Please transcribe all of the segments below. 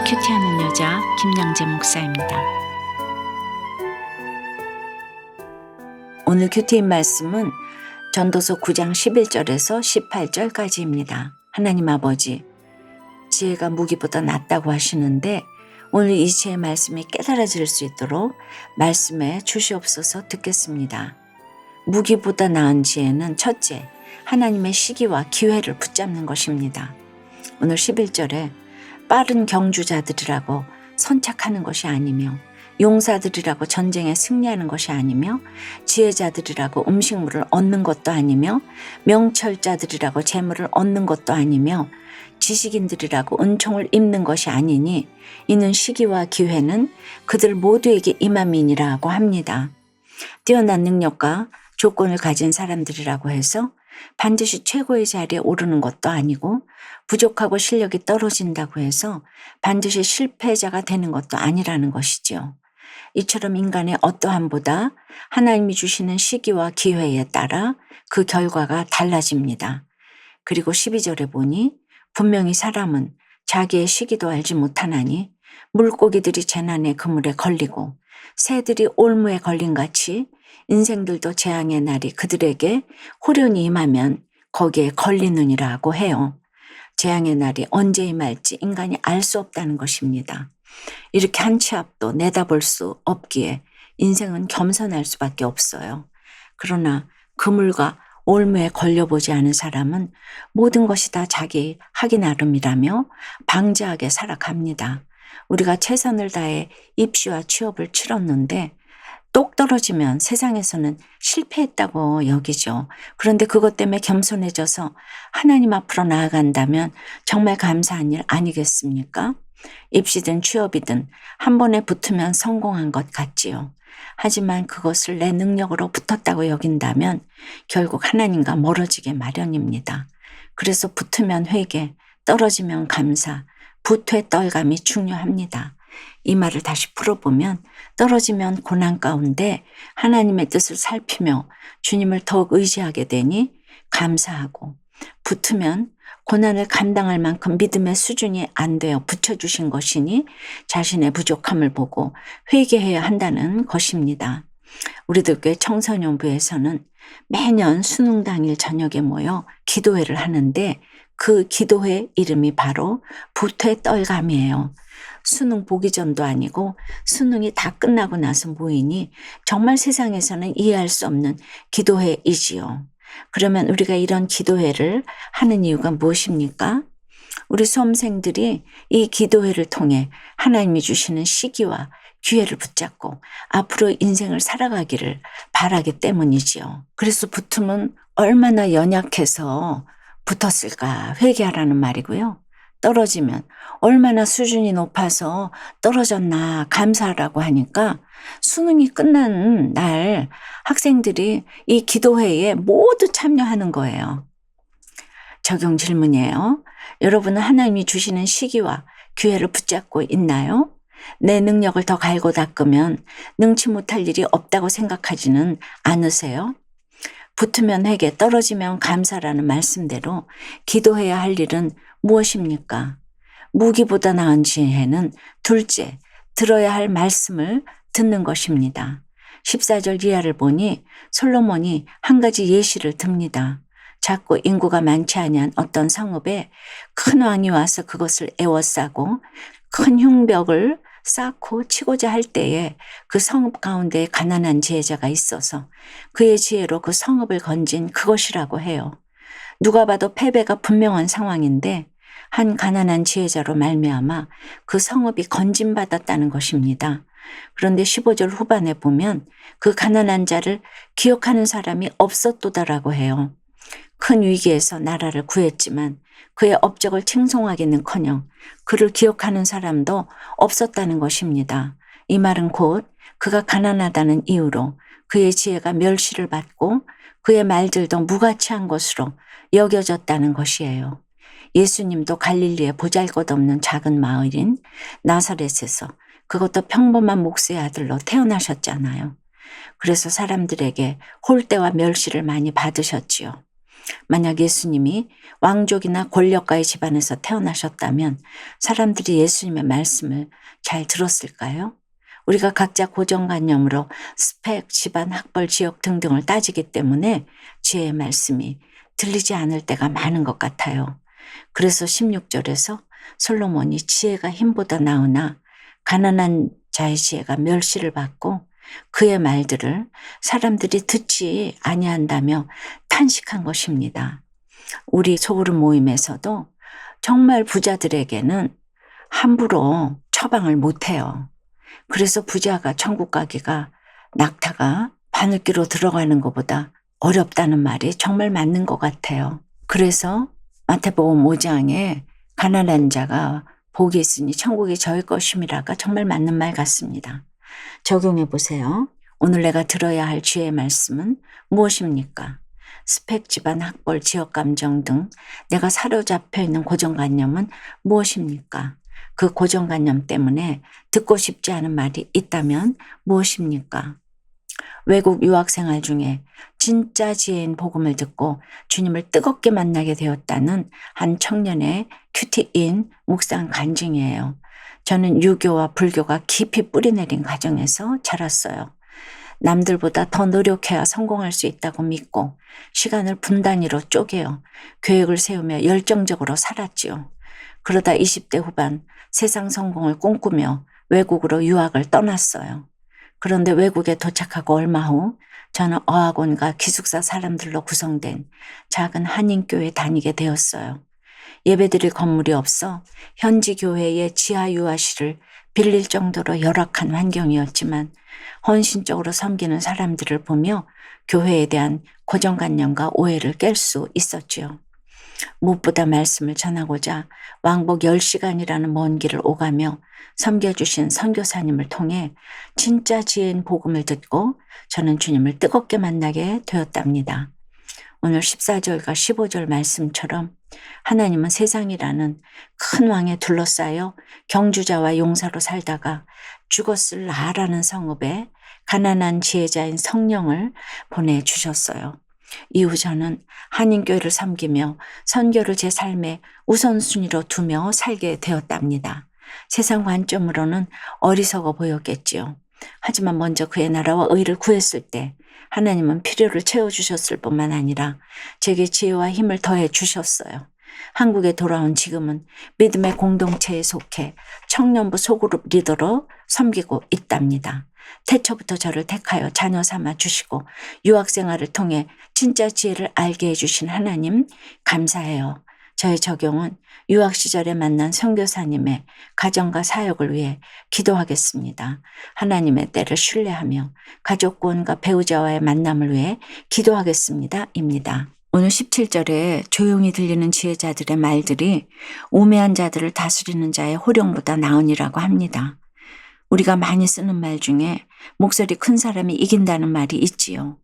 큐티하는 여자 김양재 목사입니다. 오늘 큐티인 말씀은 전도서 9장 11절에서 18절까지입니다. 하나님 아버지, 지혜가 무기보다 낫다고 하시는데 오늘 이 지혜의 말씀이 깨달아질 수 있도록 말씀에 주시옵소서. 듣겠습니다. 무기보다 나은 지혜는 첫째, 하나님의 시기와 기회를 붙잡는 것입니다. 오늘 11절에 빠른 경주자들이라고 선착하는 것이 아니며 용사들이라고 전쟁에 승리하는 것이 아니며 지혜자들이라고 음식물을 얻는 것도 아니며 명철자들이라고 재물을 얻는 것도 아니며 지식인들이라고 은총을 입는 것이 아니니 이는 시기와 기회는 그들 모두에게 임함이니라고 합니다. 뛰어난 능력과 조건을 가진 사람들이라고 해서 반드시 최고의 자리에 오르는 것도 아니고 부족하고 실력이 떨어진다고 해서 반드시 실패자가 되는 것도 아니라는 것이지요. 이처럼 인간의 어떠함보다 하나님이 주시는 시기와 기회에 따라 그 결과가 달라집니다. 그리고 12절에 보니 분명히 사람은 자기의 시기도 알지 못하나니 물고기들이 재난의 그물에 걸리고 새들이 올무에 걸린 같이 인생들도 재앙의 날이 그들에게 호련히 임하면 거기에 걸리느니라고 해요. 재앙의 날이 언제 임할지 인간이 알 수 없다는 것입니다. 이렇게 한 치 앞도 내다볼 수 없기에 인생은 겸손할 수밖에 없어요. 그러나 그물과 올무에 걸려보지 않은 사람은 모든 것이 다 자기 하기 나름이라며 방자하게 살아갑니다. 우리가 최선을 다해 입시와 취업을 치렀는데 똑 떨어지면 세상에서는 실패했다고 여기죠. 그런데 그것 때문에 겸손해져서 하나님 앞으로 나아간다면 정말 감사한 일 아니겠습니까? 입시든 취업이든 한 번에 붙으면 성공한 것 같지요. 하지만 그것을 내 능력으로 붙었다고 여긴다면 결국 하나님과 멀어지게 마련입니다. 그래서 붙으면 회개, 떨어지면 감사, 부퇴 떨감이 중요합니다. 이 말을 다시 풀어보면 떨어지면 고난 가운데 하나님의 뜻을 살피며 주님을 더욱 의지하게 되니 감사하고, 붙으면 고난을 감당할 만큼 믿음의 수준이 안 되어 붙여주신 것이니 자신의 부족함을 보고 회개해야 한다는 것입니다. 우리들 교회 청소년부에서는 매년 수능 당일 저녁에 모여 기도회를 하는데 그 기도회 이름이 바로 부퇴 떨감이에요. 수능 보기 전도 아니고 수능이 다 끝나고 나서 모이니 정말 세상에서는 이해할 수 없는 기도회이지요. 그러면 우리가 이런 기도회를 하는 이유가 무엇입니까? 우리 수험생들이 이 기도회를 통해 하나님이 주시는 시기와 기회를 붙잡고 앞으로 인생을 살아가기를 바라기 때문이지요. 그래서 붙으면 얼마나 연약해서 붙었을까 회개하라는 말이고요. 떨어지면 얼마나 수준이 높아서 떨어졌나 감사하라고 하니까 수능이 끝난 날 학생들이 이 기도회에 모두 참여하는 거예요. 적용 질문이에요. 여러분은 하나님이 주시는 시기와 기회를 붙잡고 있나요? 내 능력을 더 갈고 닦으면 능치 못할 일이 없다고 생각하지는 않으세요? 붙으면 회개, 떨어지면 감사라는 말씀대로 기도해야 할 일은 무엇입니까? 무기보다 나은 지혜는 둘째, 들어야 할 말씀을 듣는 것입니다. 14절 이하를 보니 솔로몬이 한 가지 예시를 듭니다. 작고 인구가 많지 아니한 어떤 성읍에 큰 왕이 와서 그것을 에워싸고 큰 흉벽을 쌓고 치고자 할 때에 그 성읍 가운데 가난한 지혜자가 있어서 그의 지혜로 그 성읍을 건진 그것이라고 해요. 누가 봐도 패배가 분명한 상황인데 한 가난한 지혜자로 말미암아 그 성읍이 건진받았다는 것입니다. 그런데 15절 후반에 보면 그 가난한 자를 기억하는 사람이 없었도다라고 해요. 큰 위기에서 나라를 구했지만 그의 업적을 칭송하기는커녕 그를 기억하는 사람도 없었다는 것입니다. 이 말은 곧 그가 가난하다는 이유로 그의 지혜가 멸시를 받고 그의 말들도 무가치한 것으로 여겨졌다는 것이에요. 예수님도 갈릴리의 보잘것없는 작은 마을인 나사렛에서 그것도 평범한 목수의 아들로 태어나셨잖아요. 그래서 사람들에게 홀대와 멸시를 많이 받으셨지요. 만약 예수님이 왕족이나 권력가의 집안에서 태어나셨다면 사람들이 예수님의 말씀을 잘 들었을까요? 우리가 각자 고정관념으로 스펙, 집안, 학벌, 지역 등등을 따지기 때문에 지혜의 말씀이 들리지 않을 때가 많은 것 같아요. 그래서 16절에서 솔로몬이 지혜가 힘보다 나으나 가난한 자의 지혜가 멸시를 받고 그의 말들을 사람들이 듣지 아니한다며 탄식한 것입니다. 우리 소그룹 모임에서도 정말 부자들에게는 함부로 처방을 못해요. 그래서 부자가 천국 가기가 낙타가 바늘기로 들어가는 것보다 어렵다는 말이 정말 맞는 것 같아요. 그래서 마태복음 5장에 가난한 자가 복이 있으니 천국이 저의 것임이라가 정말 맞는 말 같습니다. 적용해 보세요. 오늘 내가 들어야 할 지혜의 말씀은 무엇입니까? 스펙, 집안, 학벌, 지역 감정 등 내가 사로잡혀 있는 고정관념은 무엇입니까? 그 고정관념 때문에 듣고 싶지 않은 말이 있다면 무엇입니까? 외국 유학생활 중에 진짜 지혜인 복음을 듣고 주님을 뜨겁게 만나게 되었다는 한 청년의 큐티인 묵상 간증이에요. 저는 유교와 불교가 깊이 뿌리내린 가정에서 자랐어요. 남들보다 더 노력해야 성공할 수 있다고 믿고 시간을 분단위로 쪼개어 계획을 세우며 열정적으로 살았지요. 그러다 20대 후반 세상 성공을 꿈꾸며 외국으로 유학을 떠났어요. 그런데 외국에 도착하고 얼마 후 저는 어학원과 기숙사 사람들로 구성된 작은 한인교회에 다니게 되었어요. 예배드릴 건물이 없어 현지 교회의 지하 유아실을 빌릴 정도로 열악한 환경이었지만 헌신적으로 섬기는 사람들을 보며 교회에 대한 고정관념과 오해를 깰 수 있었지요. 무엇보다 말씀을 전하고자 왕복 10시간이라는 먼 길을 오가며 섬겨주신 선교사님을 통해 진짜 지혜인 복음을 듣고 저는 주님을 뜨겁게 만나게 되었답니다. 오늘 14절과 15절 말씀처럼 하나님은 세상이라는 큰 왕에 둘러싸여 경주자와 용사로 살다가 죽었을 나라는 성읍에 가난한 지혜자인 성령을 보내주셨어요. 이후 저는 한인교회를 섬기며 선교를 제 삶의 우선순위로 두며 살게 되었답니다. 세상 관점으로는 어리석어 보였겠지요. 하지만 먼저 그의 나라와 의를 구했을 때 하나님은 필요를 채워주셨을 뿐만 아니라 제게 지혜와 힘을 더해 주셨어요. 한국에 돌아온 지금은 믿음의 공동체에 속해 청년부 소그룹 리더로 섬기고 있답니다. 태초부터 저를 택하여 자녀 삼아 주시고 유학생활을 통해 진짜 지혜를 알게 해주신 하나님 감사해요. 저의 적용은 유학 시절에 만난 선교사님의 가정과 사역을 위해 기도하겠습니다. 하나님의 때를 신뢰하며 가족권과 배우자와의 만남을 위해 기도하겠습니다. 입니다. 오늘 17절에 조용히 들리는 지혜자들의 말들이 우매한 자들을 다스리는 자의 호령보다 나으니라고 합니다. 우리가 많이 쓰는 말 중에 목소리 큰 사람이 이긴다는 말이 있지요.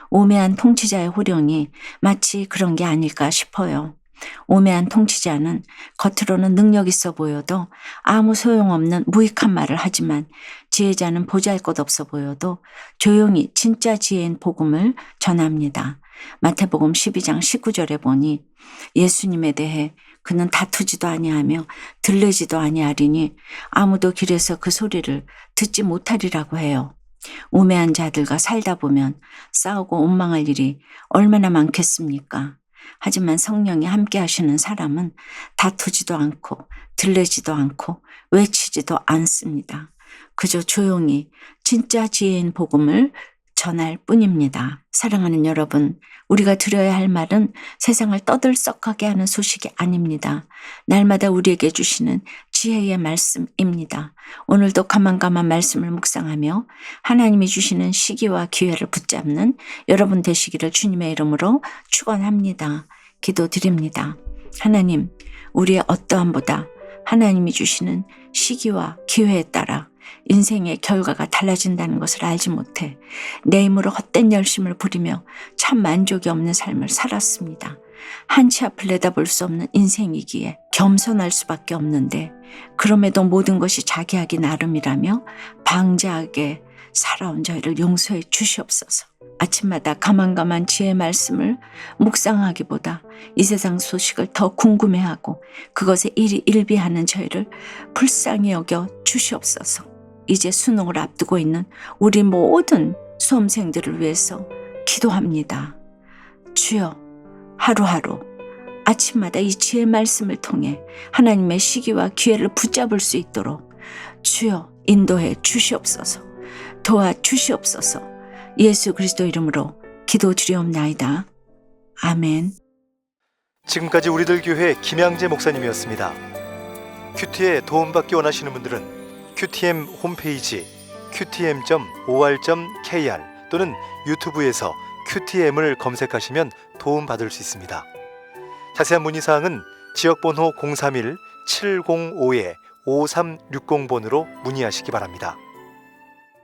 우매한 통치자의 호령이 마치 그런 게 아닐까 싶어요. 우매한 통치자는 겉으로는 능력 있어 보여도 아무 소용없는 무익한 말을 하지만 지혜자는 보잘것없어 보여도 조용히 진짜 지혜인 복음을 전합니다. 마태복음 12장 19절에 보니 예수님에 대해 그는 다투지도 아니하며 들르지도 아니하리니 아무도 길에서 그 소리를 듣지 못하리라고 해요. 우매한 자들과 살다 보면 싸우고 원망할 일이 얼마나 많겠습니까? 하지만 성령이 함께 하시는 사람은 다투지도 않고 들르지도 않고 외치지도 않습니다. 그저 조용히 진짜 지혜인 복음을 전할 뿐입니다. 사랑하는 여러분, 우리가 들어야 할 말은 세상을 떠들썩하게 하는 소식이 아닙니다. 날마다 우리에게 주시는 지혜의 말씀입니다. 오늘도 가만가만 말씀을 묵상하며 하나님이 주시는 시기와 기회를 붙잡는 여러분 되시기를 주님의 이름으로 축원합니다. 기도드립니다. 하나님, 우리의 어떠함보다 하나님이 주시는 시기와 기회에 따라 인생의 결과가 달라진다는 것을 알지 못해 내 힘으로 헛된 열심을 부리며 참 만족이 없는 삶을 살았습니다. 한치 앞을 내다볼 수 없는 인생이기에 겸손할 수밖에 없는데 그럼에도 모든 것이 자기하기 나름이라며 방자하게 살아온 저희를 용서해 주시옵소서. 아침마다 가만가만 지혜의 말씀을 묵상하기보다 이 세상 소식을 더 궁금해하고 그것에 일희일비하는 저희를 불쌍히 여겨 주시옵소서. 이제 수능을 앞두고 있는 우리 모든 수험생들을 위해서 기도합니다. 주여, 하루하루 아침마다 이 지혜의 말씀을 통해 하나님의 시기와 기회를 붙잡을 수 있도록 주여 인도해 주시옵소서. 도와주시옵소서. 예수 그리스도 이름으로 기도드리옵나이다. 아멘. 지금까지 우리들 교회 김양재 목사님이었습니다. 큐티에 도움받기 원하시는 분들은 QTM 홈페이지 qtm.or.kr 또는 유튜브에서 QTM을 검색하시면 도움받을 수 있습니다. 자세한 문의사항은 지역번호 031-705-5360번으로 문의하시기 바랍니다.